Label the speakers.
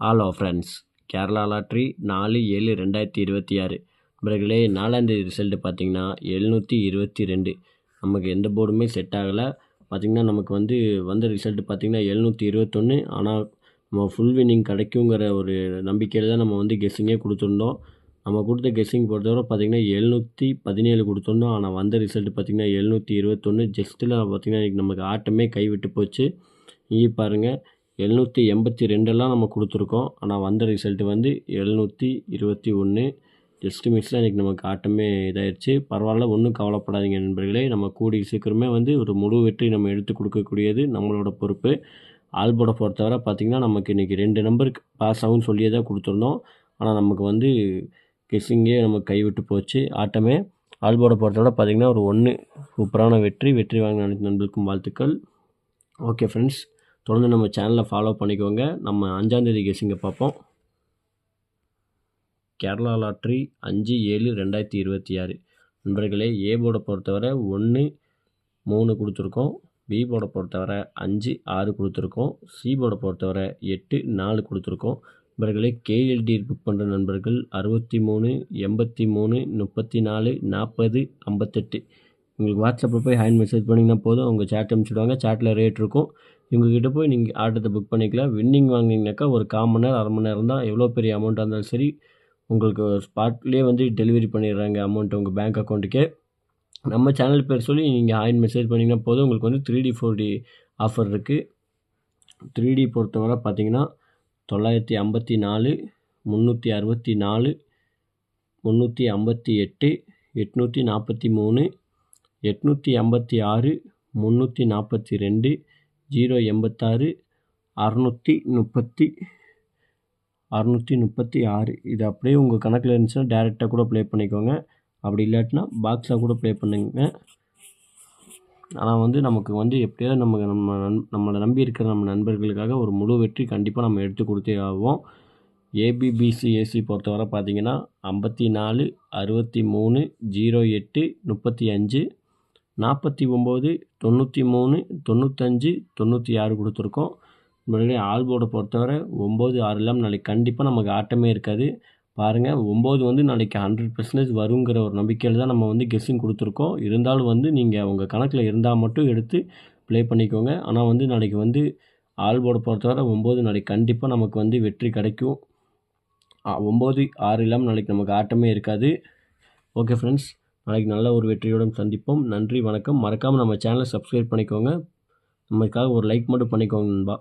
Speaker 1: All of friends Kerala lottery 4/7/2026 நண்பர்களே, 4ஆந்தேதி result பார்த்தீங்கன்னா 722. நமக்கு எந்த போர்டுமே செட் ஆகலை. பார்த்திங்கன்னா நமக்கு வந்த ரிசல்ட்டு பார்த்திங்கன்னா 721. ஆனால் நம்ம ஃபுல் வின்னிங் கிடைக்குங்கிற ஒரு நம்பிக்கையில் தான் நம்ம கெஸ்ஸிங்கே கொடுத்துருந்தோம். நம்ம கொடுத்த கெஸ்ஸிங் பொறுத்தவரை பார்த்திங்கன்னா 717 கொடுத்துருந்தோம். ஆனால் வந்த ரிசல்ட்டு பார்த்திங்கன்னா 721. ஜஸ்ட்டில் பார்த்திங்கன்னா இன்றைக்கி நமக்கு ஆட்டமே கைவிட்டு போச்சு. இங்கே பாருங்கள், 782 நம்ம கொடுத்துருக்கோம். ஆனால் வந்த ரிசல்ட்டு 721. ஜஸ்ட்டு மிஸ்ஸில் இன்றைக்கி நமக்கு ஆட்டமே இதாகிடுச்சு. பரவாயில்ல, ஒன்றும் கவலைப்படாதீங்க நண்பர்களே. நம்ம கூடிய சீக்கிரமே ஒரு முழு வெற்றி நம்ம எடுத்து கொடுக்கக்கூடியது நம்மளோட பொறுப்பு. ஆல்போர்டை பொறுத்தவரை பார்த்திங்கன்னா நமக்கு இன்றைக்கி 2 நம்பருக்கு பாஸ் ஆகும்னு சொல்லியே தான் கொடுத்துருந்தோம். ஆனால் நமக்கு கெஸ்ஸிங்கே நமக்கு கைவிட்டு போச்சு ஆட்டமே. ஆல்போர்டை பொறுத்தவரை பார்த்திங்கன்னா ஒரு 1 சூப்பரான வெற்றி வாங்கின அனைத்து நண்பர்களுக்கும் வாழ்த்துக்கள். ஓகே ஃப்ரெண்ட்ஸ், தொடர்ந்து நம்ம சேனலை ஃபாலோ பண்ணிக்கோங்க. நம்ம 5ஆந்தேதி கெஸ்ஸிங்கை பார்ப்போம். கேரளா லாட்ரி 5/7/2026 நண்பர்களே, ஏ போர்டை பொறுத்தவரை 1 3 கொடுத்துருக்கோம். பி போர்டை பொறுத்தவரை 5 6 கொடுத்துருக்கோம். சி போர்டை பொறுத்தவரை 8 4 கொடுத்துருக்கோம். நண்பர்களே, கேஎல்டி புக் பண்ணுற நண்பர்கள் 63 83 34 40 58 உங்களுக்கு வாட்ஸ்அப்பில் போய் ஹேண்ட் மெசேஜ் பண்ணிங்கன்னா போதும். அவங்க சேட் அனுப்பிச்சிடுவாங்க. சேட்டில் ரேட் இருக்கும். இவங்ககிட்ட போய் நீங்கள் ஆட்டத்தை புக் பண்ணிக்கலாம். வின்னிங் வாங்கினீங்கனாக்கா ஒரு 1/4 மணி நேரம் 1/2 மணி நேரம் தான். எவ்வளோ பெரிய அமௌண்ட்டாக இருந்தாலும் சரி, உங்களுக்கு ஸ்பாட்லேயே டெலிவரி பண்ணிடுறாங்க அமௌண்ட்டு உங்கள் பேங்க் அக்கௌண்ட்டுக்கே. நம்ம சேனல் பேர் சொல்லி நீங்கள் ஹேண்ட் மெசேஜ் பண்ணிங்கன்னா போதும். உங்களுக்கு 3D 4D ஆஃபர் இருக்குது. 3D பொறுத்தவரை பார்த்தீங்கன்னா 954 364 358 843 856 342 086 636. இது அப்படியே உங்கள் கணக்கில் இருந்துச்சுன்னா டேரெக்டாக கூட ப்ளே பண்ணிக்கோங்க. அப்படி இல்லாட்டினா பாக்ஸாக கூட ப்ளே பண்ணுங்க. ஆனால் நமக்கு எப்படியாவது நம்மளை நம்பி இருக்கிற நம்ம நண்பர்களுக்காக ஒரு முழு வெற்றி கண்டிப்பாக நம்ம எடுத்து கொடுத்தே ஆகும். ஏபிபிசிஏசி பொறுத்தவரை பார்த்தீங்கன்னா 54 63 08 35 49 93 95 96 கொடுத்துருக்கோம். முன்னாடி ஆல்போர்டை பொறுத்தவரை 9 6 இல்லாமல் நாளைக்கு கண்டிப்பாக நமக்கு ஆட்டமே இருக்காது. பாருங்கள், 9 நாளைக்கு 100% வருங்கிற ஒரு நம்பிக்கையில் தான் நம்ம கெஸ்ஸிங் கொடுத்துருக்கோம். இருந்தாலும் நீங்கள் உங்கள் கணக்கில் இருந்தால் மட்டும் எடுத்து ப்ளே பண்ணிக்கோங்க. ஆனால் நாளைக்கு ஆல்போர்டை பொறுத்தவரை 9 நாளைக்கு கண்டிப்பாக நமக்கு வெற்றி கிடைக்கும். 9 6 இல்லாமல் நாளைக்கு நமக்கு ஆட்டமே இருக்காது. ஓகே ஃப்ரெண்ட்ஸ், நாளைக்கு நல்ல ஒரு வெற்றியோடு சந்திப்போம். நன்றி, வணக்கம். மறக்காமல் நம்ம சேனலை சப்ஸ்கிரைப் பண்ணிக்கோங்க. நமக்காக ஒரு லைக் மட்டும் பண்ணிக்கோங்க நண்பா.